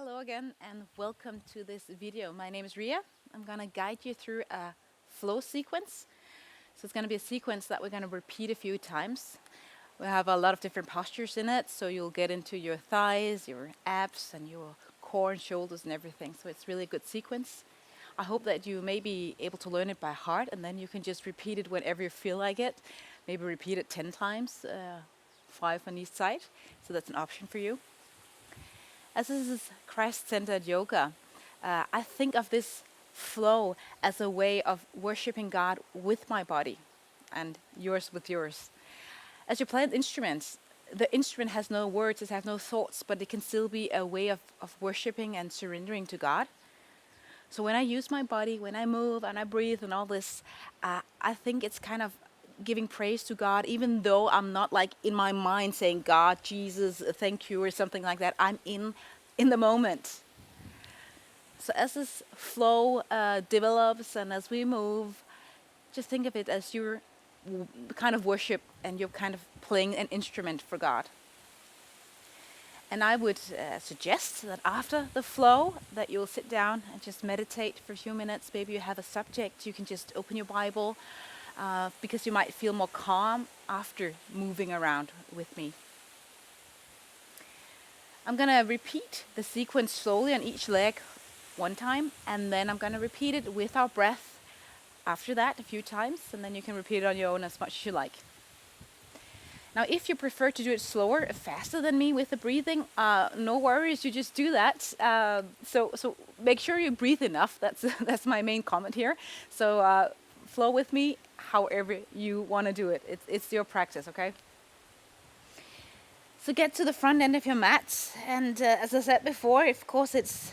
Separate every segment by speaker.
Speaker 1: Hello again and welcome to this video. My name is Ria. I'm going to guide you through a flow sequence. So it's going to be a sequence that we're going to repeat a few times. We have a lot of different postures in it, so you'll get into your thighs, your abs, and your core and shoulders and everything. So it's really a good sequence. I hope that you may be able to learn it by heart, and then you can just repeat it whenever you feel like it. Maybe repeat it 10 times, 5 on each side. So that's an option for you. As this is Christ-centered yoga, I think of this flow as a way of worshiping God with my body and yours with yours. As you play an instrument, the instrument has no words, it has no thoughts, but it can still be a way of worshiping and surrendering to God. So when I use my body, when I move and I breathe and all this, I think it's kind of giving praise to God, even though I'm not like in my mind saying, God, Jesus, thank you, or something like that. I'm in the moment. So as this flow develops and as we move, just think of it as your kind of worship and you're kind of playing an instrument for God. And I would suggest that after the flow that you'll sit down and just meditate for a few minutes. Maybe you have a subject, you can just open your Bible because you might feel more calm after moving around with me. I'm going to repeat the sequence slowly on each leg one time, and then I'm going to repeat it with our breath after that a few times, and then you can repeat it on your own as much as you like. Now, if you prefer to do it slower, faster than me with the breathing, no worries, you just do that. So make sure you breathe enough. That's my main comment here. So flow with me however you want to do it. It's your practice, okay? So get to the front end of your mat, and as I said before, of course it's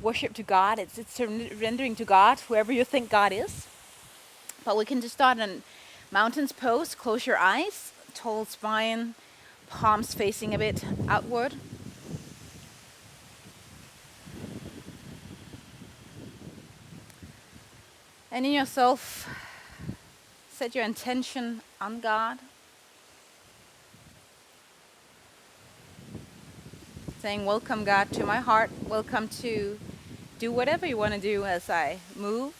Speaker 1: worship to God. It's surrendering to God, whoever you think God is. But we can just start in mountain's pose. Close your eyes, tall spine, palms facing a bit outward. And in yourself, set your intention on God. Saying, welcome God to my heart. Welcome to do whatever you want to do as I move.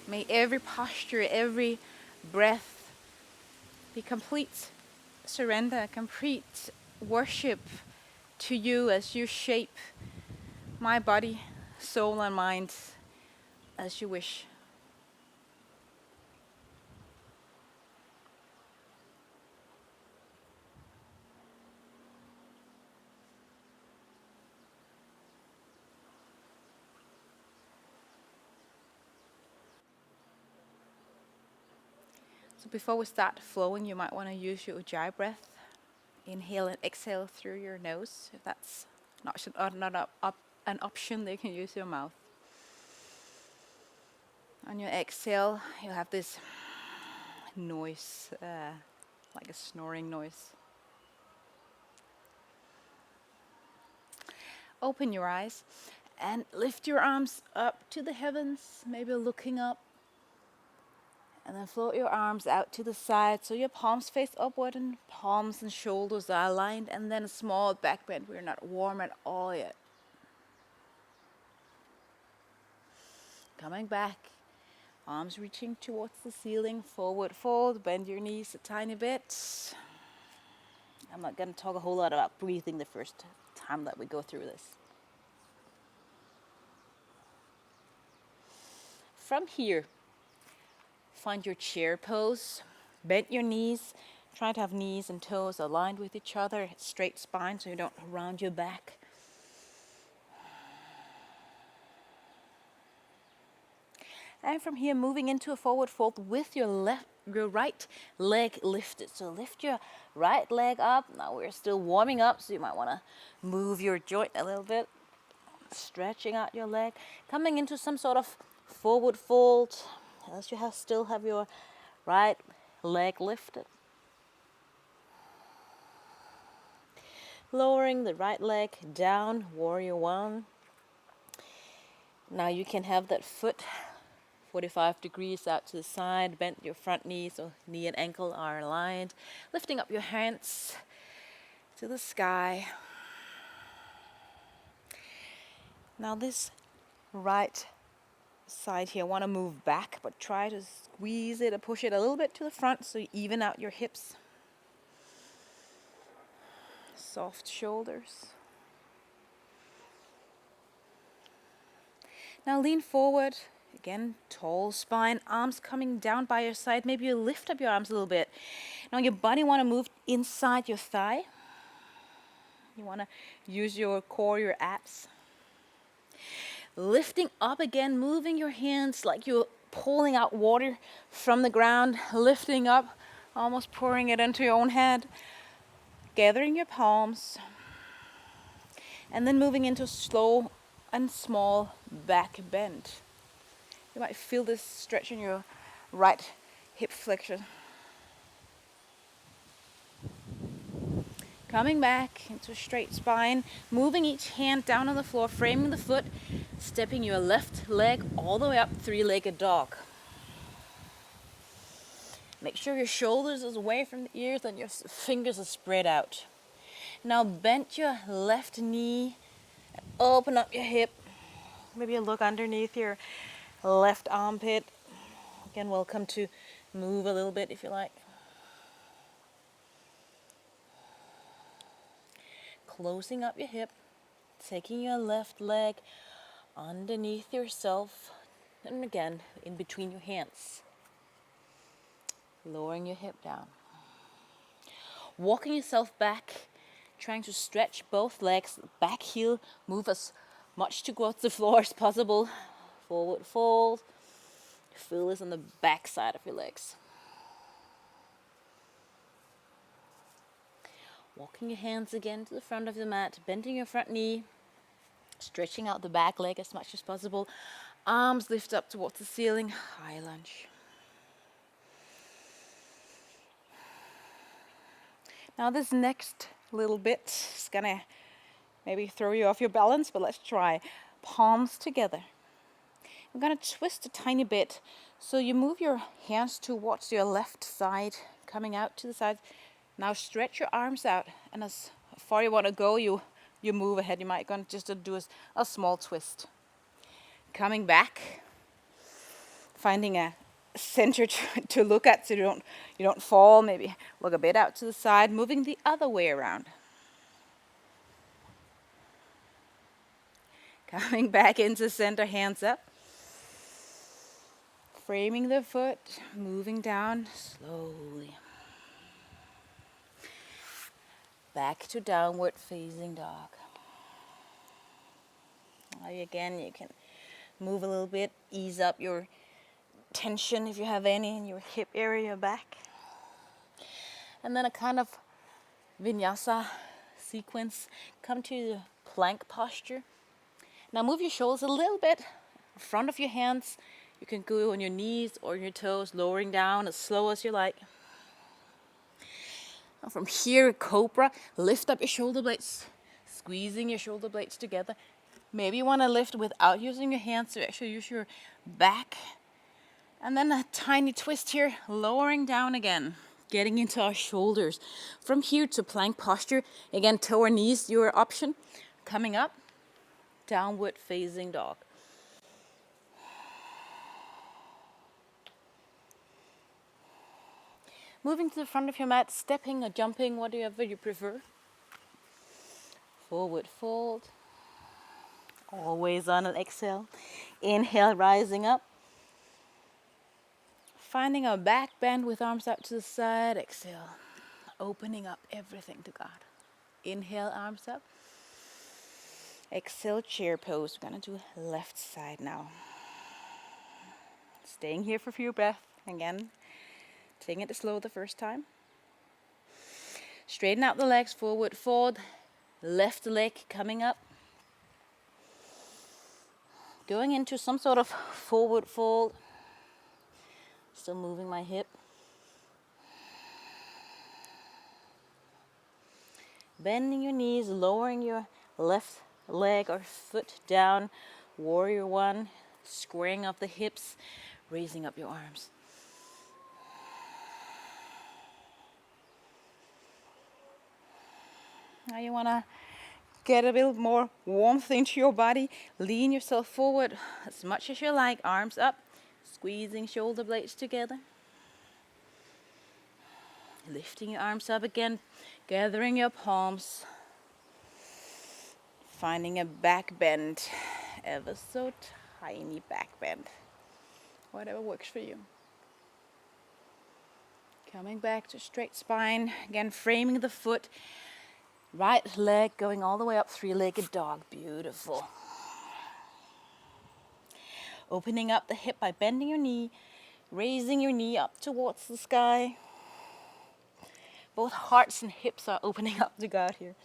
Speaker 1: May every posture, every breath be complete surrender, complete worship to you as you shape my body, soul and mind as you wish. So before we start flowing, you might want to use your ujjayi breath. Inhale and exhale through your nose. If that's not an option, then you can use your mouth. On your exhale, you'll have this noise, like a snoring noise. Open your eyes and lift your arms up to the heavens, maybe looking up. And then float your arms out to the side so your palms face upward and palms and shoulders are aligned. And then a small back bend. We're not warm at all yet. Coming back. Arms reaching towards the ceiling. Forward fold. Bend your knees a tiny bit. I'm not going to talk a whole lot about breathing the first time that we go through this. From here, find your chair pose. Bend your knees. Try to have knees and toes aligned with each other. Straight spine so you don't round your back. And from here, moving into a forward fold with your right leg lifted. So lift your right leg up. Now we're still warming up, so you might want to move your joint a little bit. Stretching out your leg. Coming into some sort of forward fold as you still have your right leg lifted. Lowering the right leg down, warrior one. Now you can have that foot 45 degrees out to the side. Bend your front knee so knee and ankle are aligned. Lifting up your hands to the sky. Now this right side here, want to move back, but try to squeeze it or push it a little bit to the front so you even out your hips. Soft shoulders. Now lean forward. Again, tall spine, arms coming down by your side. Maybe you lift up your arms a little bit. Now your body want to move inside your thigh. You want to use your core, your abs. Lifting up again, moving your hands like you're pulling out water from the ground. Lifting up, almost pouring it into your own head. Gathering your palms. And then moving into slow and small back bend. You might feel this stretch in your right hip flexion. Coming back into a straight spine, moving each hand down on the floor, framing the foot, stepping your left leg all the way up, three-legged dog. Make sure your shoulders is away from the ears and your fingers are spread out. Now bend your left knee, open up your hip. Maybe you look underneath your left armpit. Again, welcome to move a little bit if you like. Closing up your hip, taking your left leg underneath yourself, and again, in between your hands. Lowering your hip down. Walking yourself back, trying to stretch both legs, back heel, move as much towards the floor as possible. Forward fold. Feel this on the back side of your legs. Walking your hands again to the front of the mat, bending your front knee, stretching out the back leg as much as possible. Arms lift up towards the ceiling, high lunge. Now this next little bit is gonna maybe throw you off your balance, but let's try. Palms together. I'm gonna twist a tiny bit. So you move your hands towards your left side, coming out to the side. Now stretch your arms out, and as far you want to go, you move ahead. You might gonna just do a small twist. Coming back, finding a center to look at so you don't fall. Maybe look a bit out to the side, moving the other way around. Coming back into center, hands up. Framing the foot, moving down slowly. Back to downward facing dog. Again, you can move a little bit, ease up your tension if you have any in your hip area back. And then a kind of vinyasa sequence. Come to the plank posture. Now move your shoulders a little bit in front of your hands. You can go on your knees or your toes, lowering down as slow as you like. Now from here, cobra, lift up your shoulder blades, squeezing your shoulder blades together. Maybe you want to lift without using your hands, so actually use your back. And then a tiny twist here, lowering down again, getting into our shoulders. From here to plank posture, again, toe or knees, your option. Coming up, downward facing dog. Moving to the front of your mat, stepping or jumping, whatever you prefer. Forward fold. Always on an exhale. Inhale, rising up. Finding a back bend with arms out to the side. Exhale. Opening up everything to God. Inhale, arms up. Exhale, chair pose. We're going to do left side now. Staying here for a few breaths. Again, taking it slow the first time. Straighten out the legs, forward fold. Left leg coming up. Going into some sort of forward fold. Still moving my hip. Bending your knees, lowering your left leg or foot down. Warrior one. Squaring up the hips. raising up your arms. Now you want to get a bit more warmth into your body. Lean yourself forward as much as you like. Arms up, squeezing shoulder blades together. Lifting your arms up again, gathering your palms. Finding a back bend, ever so tiny back bend. Whatever works for you. Coming back to straight spine. Again, framing the foot. Right leg going all the way up, three-legged dog. Beautiful. Opening up the hip by bending your knee, raising your knee up towards the sky. Both hearts and hips are opening up to God here.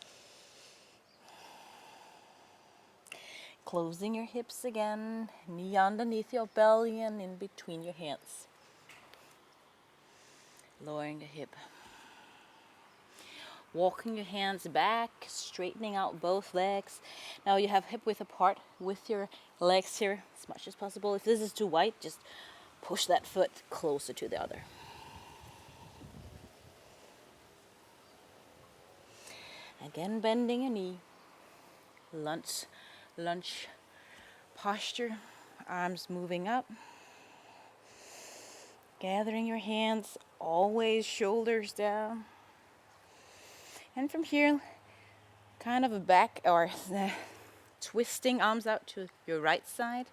Speaker 1: Closing your hips again, knee underneath your belly and in between your hands. Lowering the hip. Walking your hands back, straightening out both legs. Now you have hip width apart with your legs here as much as possible. If this is too wide, just push that foot closer to the other. Again, bending your knee. Lunge posture, arms moving up. Gathering your hands, always shoulders down. And from here, kind of a back or twisting arms out to your right side.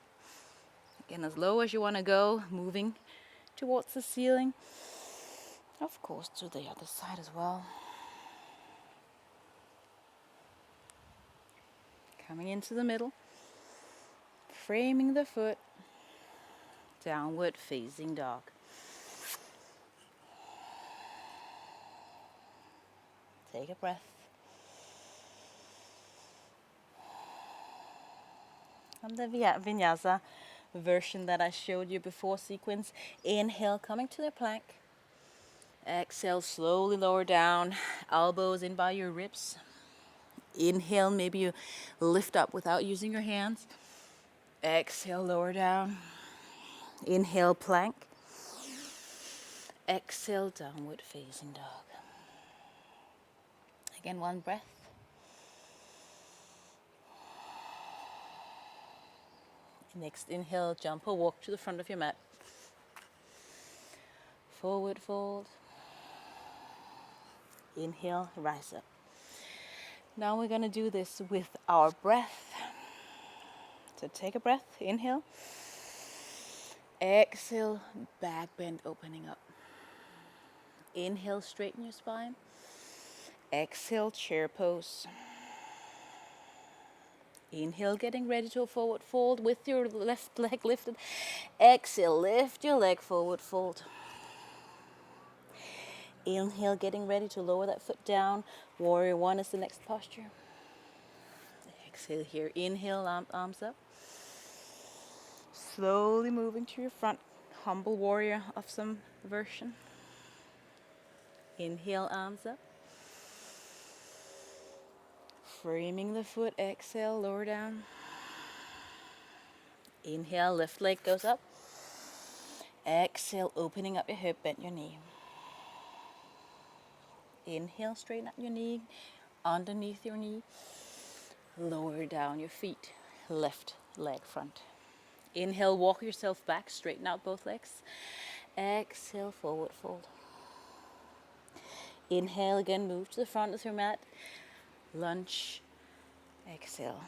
Speaker 1: Again, as low as you want to go, moving towards the ceiling. Of course, to the other side as well. Coming into the middle. Framing the foot. Downward facing dog. Take a breath. On the vinyasa version that I showed you before sequence, inhale, coming to the plank. Exhale, slowly lower down, elbows in by your ribs. Inhale, maybe you lift up without using your hands. Exhale, lower down. Inhale, plank. Exhale, downward facing dog. Again, one breath. Next inhale, jump or walk to the front of your mat. Forward fold. Inhale, rise up. Now we're going to do this with our breath. So take a breath, inhale. Exhale, back bend opening up. Inhale, straighten your spine. Exhale, chair pose. Inhale, getting ready to a forward fold with your left leg lifted. Exhale, lift your leg, forward fold. Inhale, getting ready to lower that foot down. Warrior one is the next posture. Exhale here, inhale, arms up. Slowly moving to your front, humble warrior of some version. Inhale, arms up. Framing the foot, exhale, lower down. Inhale, left leg goes up. Exhale, opening up your hip, bend your knee. Inhale, straighten up your knee, underneath your knee. Lower down your feet, left leg front. Inhale, walk yourself back, straighten out both legs. Exhale, forward fold. Inhale again, move to the front of your mat. Lunge, exhale.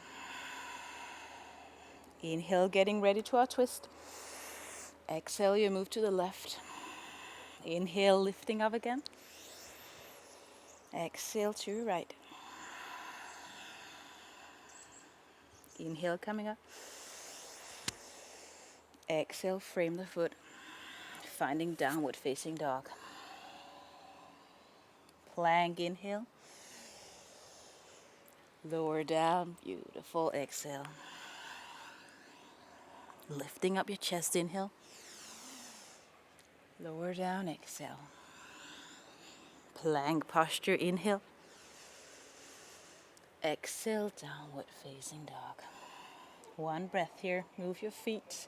Speaker 1: Inhale, getting ready to our twist. Exhale, you move to the left. Inhale, lifting up again. Exhale to your right. Inhale, coming up. Exhale, frame the foot. Finding downward facing dog. Plank, inhale. Lower down, beautiful, exhale. Lifting up your chest, inhale. Lower down, exhale. Plank posture, inhale. Exhale, downward facing dog. One breath here. Move your feet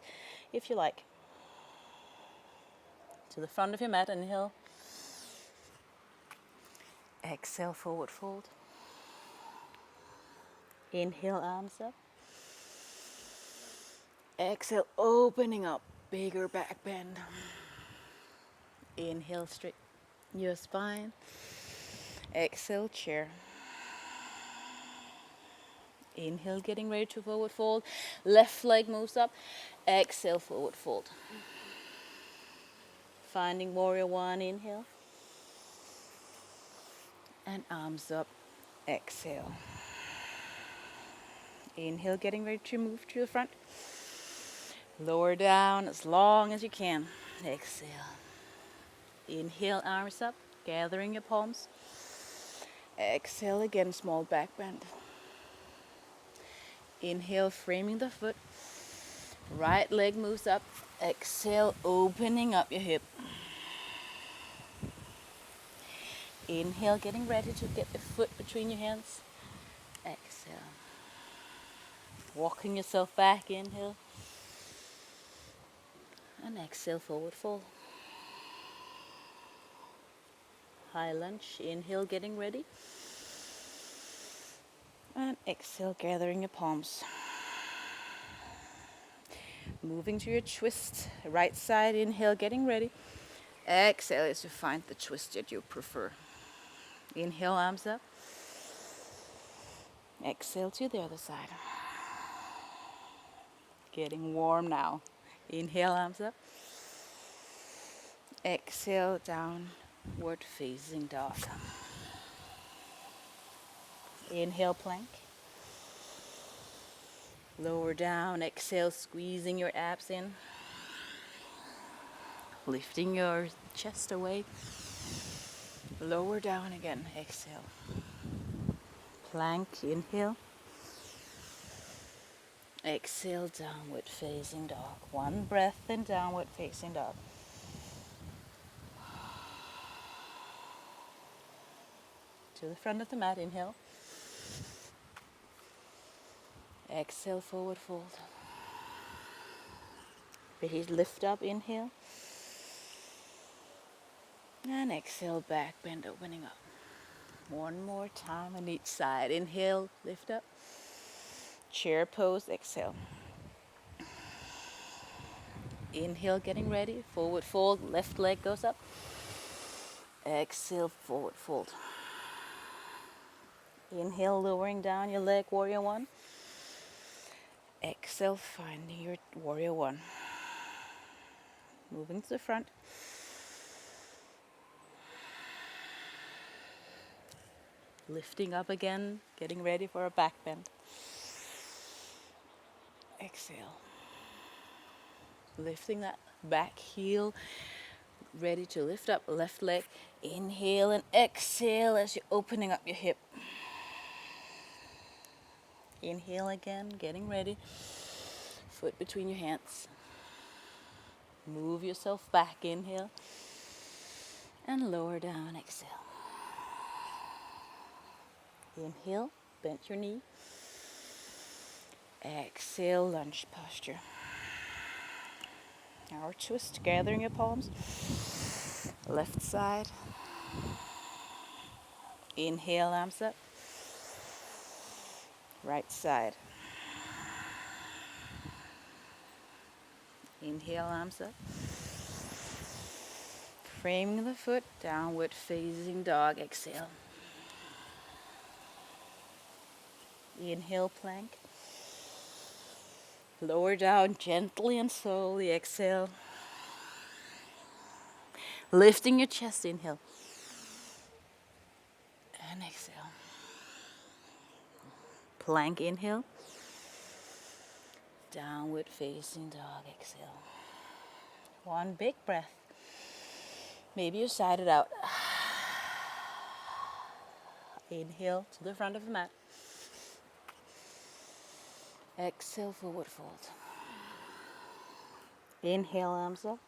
Speaker 1: if you like. To the front of your mat, inhale. Exhale, forward fold. Inhale, arms up. Exhale, opening up, bigger back bend. Inhale, straighten your spine. Exhale, chair. Inhale, getting ready to forward fold. Left leg moves up. Exhale, forward fold. Finding warrior one, inhale. And arms up, exhale. Inhale, getting ready to move to the front. Lower down as long as you can. Exhale. Inhale, arms up, gathering your palms. Exhale again, small back bend. Inhale, framing the foot. Right leg moves up. Exhale, opening up your hip. Inhale, getting ready to get the foot between your hands. Exhale. Walking yourself back, inhale. And exhale, forward fold. High lunge, inhale, getting ready. And exhale, gathering your palms. Moving to your twist, right side, inhale, getting ready. Exhale as you find the twist that you prefer. Inhale, arms up. Exhale to the other side. Getting warm now. Inhale, arms up. Exhale, downward facing dog. Inhale, plank. Lower down, exhale, squeezing your abs in. Lifting your chest away. Lower down again, exhale. Plank, inhale. Exhale, downward facing dog. One breath in downward facing dog. To the front of the mat, inhale. Exhale, forward fold. Base lift up, inhale. And exhale, back bend, opening up. One more time on each side. Inhale, lift up. Chair pose, exhale. Inhale, getting ready. Forward fold, left leg goes up. Exhale, forward fold. Inhale, lowering down your leg, warrior one. Exhale, finding your warrior one. Moving to the front. Lifting up again, getting ready for a back bend. Exhale. Lifting that back heel, ready to lift up left leg. Inhale and exhale as you're opening up your hip. Inhale again, getting ready. Foot between your hands. Move yourself back, inhale. And lower down, exhale. Inhale, bend your knee. Exhale, lunge posture. Our twist, gathering your palms. Left side. Inhale, arms up. Right side. Inhale, arms up. Framing the foot, downward facing dog, exhale. Inhale, plank. Lower down gently and slowly, exhale. Lifting your chest, inhale. And exhale. Plank, inhale. Downward facing dog, exhale. One big breath. Maybe you side it out. Inhale to the front of the mat. Exhale, forward fold. Inhale, arms up.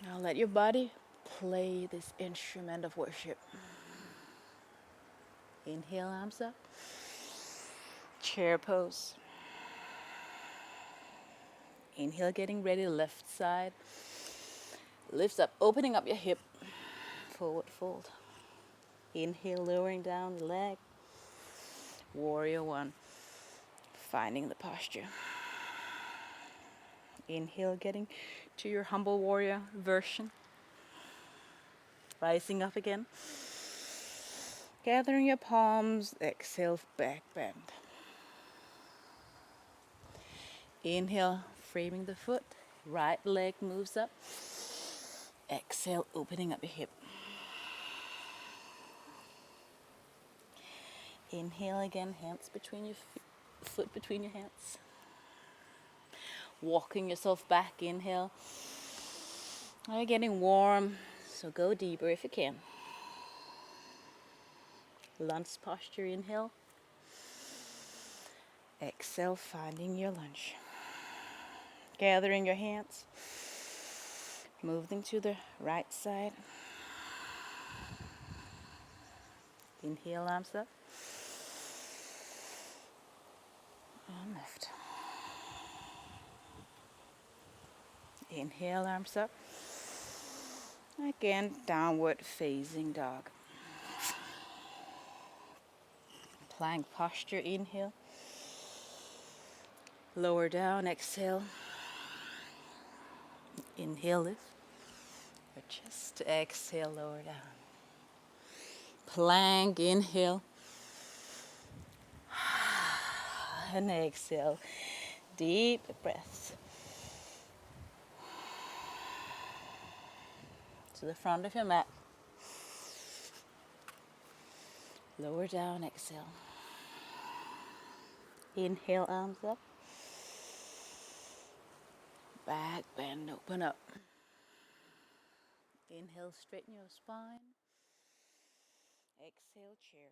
Speaker 1: Now let your body play this instrument of worship. Inhale, arms up. Chair pose. Inhale, getting ready, left side. Lifts up, opening up your hip. Forward fold. Inhale, lowering down the leg. Warrior one. Finding the posture. Inhale, getting to your humble warrior version. Rising up again. Gathering your palms. Exhale, back bend. Inhale, framing the foot. Right leg moves up. Exhale, opening up your hip. Inhale again, hands between your foot between your hands. Walking yourself back, inhale. You're getting warm, so go deeper if you can. Lunge posture, inhale. Exhale, finding your lunge. Gathering your hands. Moving to the right side. Inhale, arms up. And lift. Inhale, arms up. Again, downward facing dog. Plank posture, inhale. Lower down, exhale. Inhale, lift. Your chest, exhale, lower down. Plank, inhale. And exhale. Deep breaths. To the front of your mat. Lower down, exhale. Inhale, arms up. Back bend, open up. Inhale, straighten your spine. Exhale, chair.